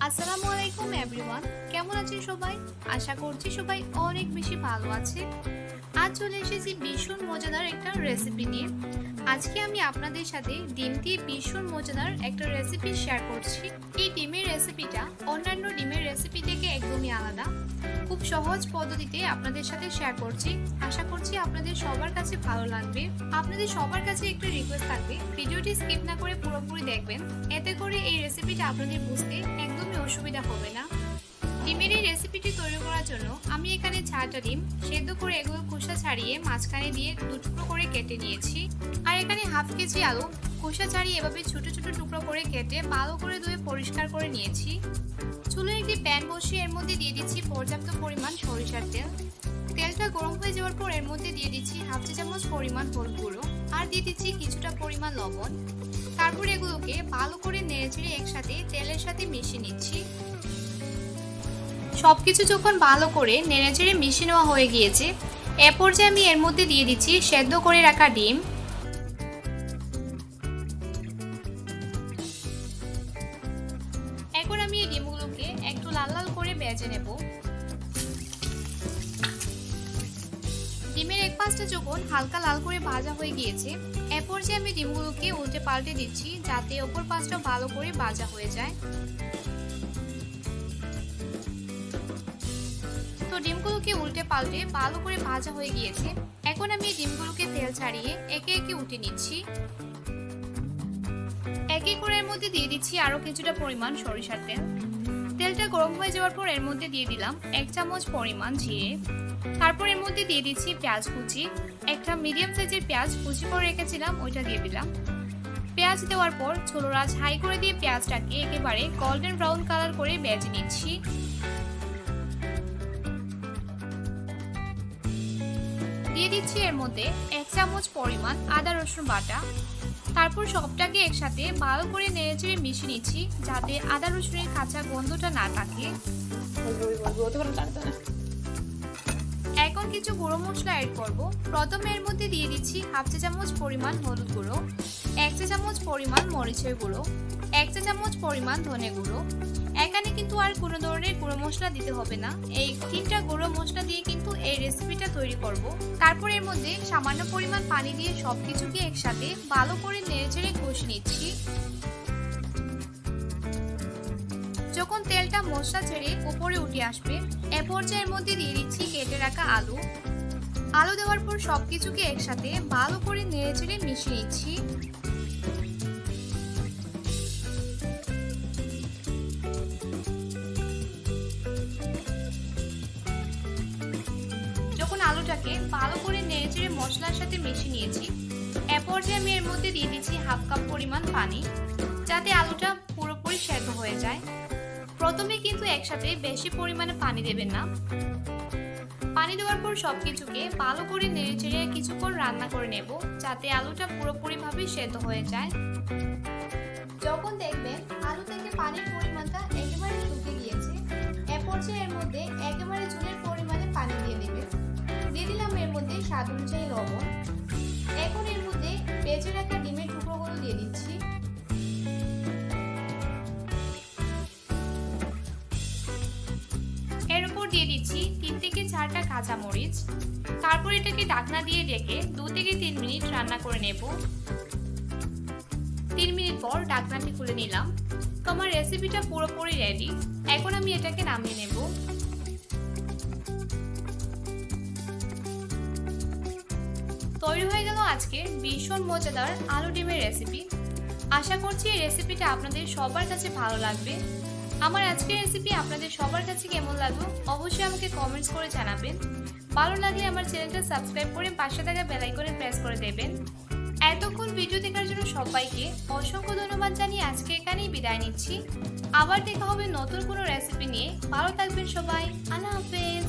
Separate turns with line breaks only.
আসসালামু আলাইকুম এভরিওয়ান, কেমন আছেন সবাই? আশা করছি সবাই অনেক বেশি ভালো আছে। আজ চলে এসেছি ভীষণ মজাদার একটা রেসিপি নিয়ে। আজকে আমি আপনাদের সাথে ডিম দিয়ে ভীষণ মজাদার একটা রেসিপি শেয়ার করছি। এই ডিমের রেসিপিটা অন্যান্য ডিমের রেসিপি থেকে একদমই আলাদা। খুব সহজ পদ্ধতিতে আপনাদের সাথে শেয়ার করছি। আশা করছি আপনাদের সবার কাছে ভালো লাগবে। আপনাদের সবার কাছে একটু রিকোয়েস্ট থাকবে, ভিডিওটি স্কিপ না করে পুরোপুরি দেখবেন। এতে করে এই রেসিপিটা আপনাদের বুঝতে একদমই অসুবিধা হবে না। ডিমের এই রেসিপিটি তৈরি করার জন্য আমি এখানে 4টা ডিম সেদ্ধ করে এগুলো খোসা ছাড়িয়ে মাঝখানে দিয়ে 2 টুকরো করে কেটে নিয়েছি। আর এখানে হাফ কেজি আলু খোসা ছাড়িয়ে এভাবে ছোট ছোট টুকরো করে কেটে ভালো করে ধুয়ে পরিষ্কার করে নিয়েছি। চুলায় একটি প্যান বসিয়ে এর মধ্যে দিয়ে দিচ্ছি পর্যাপ্ত পরিমাণ সরিষার তেল। তেলটা গরম হয়ে যাওয়ার পর এর মধ্যে দিয়ে দিচ্ছি হাফ চা চামচ পরিমাণ হলুদ গুঁড়ো আর দিয়ে দিচ্ছি কিছুটা পরিমাণ লবণ। তারপর এগুলোকে ভালো করে নেড়েচেড়ে একসাথে তেলের সাথে মিশিয়ে নিচ্ছি। সবকিছু যখন ভালো করে নেড়েচেড়ে মিশিয়ে নেওয়া হয়ে গিয়েছে, এ পর্যায়ে আমি এর মধ্যে দিয়ে দিচ্ছি সেদ্ধ করে রাখা ডিম। এখন আমি এই ডিমগুলোকে একটু লাল লাল করে ভেজে নেব। ডিমের এক পাশটা যখন হালকা লাল করে ভাজা হয়ে গিয়েছে, এ পর্যায়ে আমি ডিমগুলোকে উল্টে পাল্টে দিচ্ছি যাতে অপর পাশটা ভালো করে ভাজা হয়ে যায়। তো ডিমগুলোকে উল্টে পাল্টে ভালো করে ভাজা হয়ে গিয়েছে। এখন আমি ডিমগুলোকে তেল ছাড়িয়ে একে একে উঠে নিচ্ছি। একে করে এর মধ্যে দিয়ে দিচ্ছি আরো কিছুটা পরিমাণ সরিষার তেল। তেলটা গরম হয়ে যাওয়ার পর এর মধ্যে দিয়ে দিলাম 1 চামচ পরিমাণ জিরে। তারপর এর মধ্যে দিয়ে দিচ্ছি পেঁয়াজ কুচি। একটা মিডিয়াম সাইজের পেঁয়াজ কুচি করে রেখেছিলাম, ওইটা দিয়ে দিলাম। পেঁয়াজ দেওয়ার পর চুলার আঁচ হাই করে দিয়ে পেঁয়াজটাকে একেবারে গোল্ডেন ব্রাউন কালার করে ভেজে নিচ্ছি। দিয়ে দিচ্ছি এর মধ্যে 1 চামচ পরিমাণ আদা রসুন বাটা। তারপর সবটাকে একসাথে ভালো করে নেড়েচেড়ে মিশিয়ে নিচ্ছি যাতে আদা রসুনের কাঁচা গন্ধটা না থাকে। এখন কিছু গুঁড়ো মশলা অ্যাড করব। প্রথমে এর মধ্যে দিয়ে দিচ্ছি হাফ চা চামচ পরিমাণ হলুদ গুঁড়ো, 1 চা চামচ পরিমাণ মরিচের গুঁড়ো, 1 চা চামচ পরিমাণ ধনে গুঁড়ো। এখানে কিন্তু আর কোনো ধরনের গুঁড়ো মশলা দিতে হবে না, এই 3টা গুঁড়ো মশলা দিয়ে কিন্তু এই রেসিপিটা তৈরি করব। তারপর এর মধ্যে সামান্য পরিমাণ পানি দিয়ে সবকিছুকে একসাথে ভালো করে নেড়েচেড়ে কষিয়ে নিচ্ছি। যখন তেলটা মশলা ছেড়ে উপরে উঠে আসবে, এ পর্যায়ের মধ্যে দিয়ে দিচ্ছি কেটে রাখা আলু। আলু দেওয়ার পর সবকিছুকে একসাথে ভালো করে নেড়েচেড়ে মিশিয়ে নিচ্ছি। যখন আলুটাকে ভালো করে নেড়েচেড়ে মশলার সাথে মিশিয়ে নিয়েছি, এ পর্যায়ে আমি এর মধ্যে দিয়ে দিচ্ছি হাফ কাপ পরিমাণ পানি যাতে আলুটা পুরোপুরি সেদ্ধ হয়ে যায়। প্রথমে কিন্তু একসাথে বেশি পরিমাণে পানি দেবেন না। পানি দেওয়ার পর সবকিছুকে ভালো করে নেড়েচেড়ে কিছুক্ষণ রান্না করে নেব যাতে আলুটা পুরোপুরিভাবে সেদ্ধ হয়ে যায়। যখন দেখবেন আলু থেকে পানির পরিমাণটা একেবারে শুকিয়ে গিয়েছে, এ পর্যায়ে এর মধ্যে একেবারে ঝোলের পরিমাণে পানি দিয়ে দেবেন। দিয়ে দিলাম এর মধ্যে স্বাদ অনুযায়ী লবণ। এখন এর মধ্যে ভেজে রাখা ডিমের টুকরোগুলো দিয়ে দিচ্ছি। এর উপর দিয়ে দিচ্ছি 3 থেকে 4টা কাঁচামরিচ। তারপর এটাকে ঢাকনা দিয়ে ঢেকে 2 থেকে 3 মিনিট রান্না করে নেব। 3 মিনিট পর ঢাকনাটি খুলে নিলাম। তো আমার রেসিপিটা পুরোপুরি রেডি। এখন আমি এটাকে নামিয়ে নেব। তৈরি হয়ে গেল আজকের ভীষণ মজাদার আলু ডিমের রেসিপি। আশা করছি এই রেসিপিটা আপনাদের সবার কাছে ভালো লাগবে। আমার আজকের রেসিপি আপনাদের সবার কাছে কেমন লাগলো অবশ্যই আমাকে কমেন্টস করে জানাবেন। ভালো লাগলে আমার চ্যানেলটা সাবস্ক্রাইব করে পাশে থাকা বেল আইকনে প্রেস করে দেবেন। এতক্ষণ ভিডিও দেখার জন্য সবাইকে অসংখ্য ধন্যবাদ জানিয়ে আজকে এখানেই বিদায় নিচ্ছি। আবার দেখা হবে নতুন কোনো রেসিপি নিয়ে। ভালো থাকবেন সবাই। আল্লাহ হাফেজ।